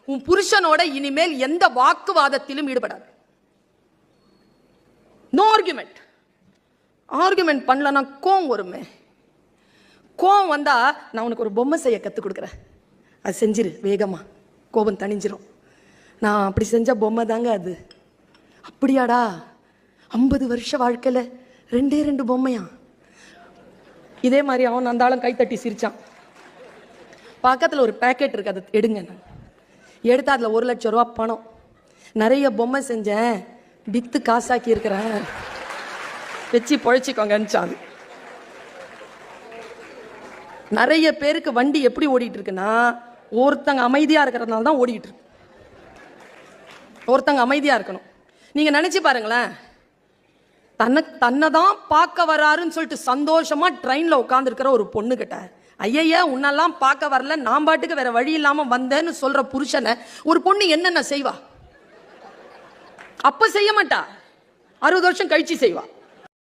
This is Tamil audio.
உன் புருஷனோட இனிமேல் எந்த வாக்குவாதத்திலும் ஈடுபடாது. No argument. ஆர்குமெண்ட் பண்ணலன்னா கோவம் வருமே. கோவம் வந்தா நான் உனக்கு ஒரு பொம்மை செய்ய கற்றுக் கொடுக்குறேன், அது செஞ்சிரு, வேகமா கோபம் தணிஞ்சிரும். நான் அப்படி செஞ்ச பொம்மை தாங்க அது. அப்படியாடா? 50 வருஷ வாழ்க்கையில் 2 பொம்மையா? இதே மாதிரி அவன் அந்த ஆளும் கைத்தட்டி சிரிச்சான். பக்கத்தில் ஒரு பேக்கெட் இருக்கு, அதை எடுங்க. நான் எடுத்து அதில் 1 லட்சம் ரூபா பணம், நிறைய பொம்மை செஞ்சேன், வித்து காசாக்கி இருக்கிறேன், வச்சு பொழைச்சிக்கோங்கன்னு. நிறைய பேருக்கு வண்டி எப்படி ஓடிட்டு இருக்குன்னா, ஒருத்தங்க அமைதியா இருக்கிறதுனால தான் ஓடிட்டு இருக்கு. ஒருத்தங்க அமைதியா இருக்கணும். நீங்க நினைச்சு பாருங்களேன், தன்னை தான் பார்க்க வராருன்னு சொல்லிட்டு சந்தோஷமா ட்ரெயின்ல உட்கார்ந்து இருக்கிற ஒரு பொண்ணு கிட்ட, ஐயா உன்னெல்லாம் பார்க்க வரல, நான் பாட்டுக்கு வேற வழி இல்லாம வந்தேன்னு சொல்ற புருஷனை ஒரு பொண்ணு என்னென்ன செய்வா? அப்ப செய்ய மாட்டா, 60 வருஷம் கழிச்சு செய்வா.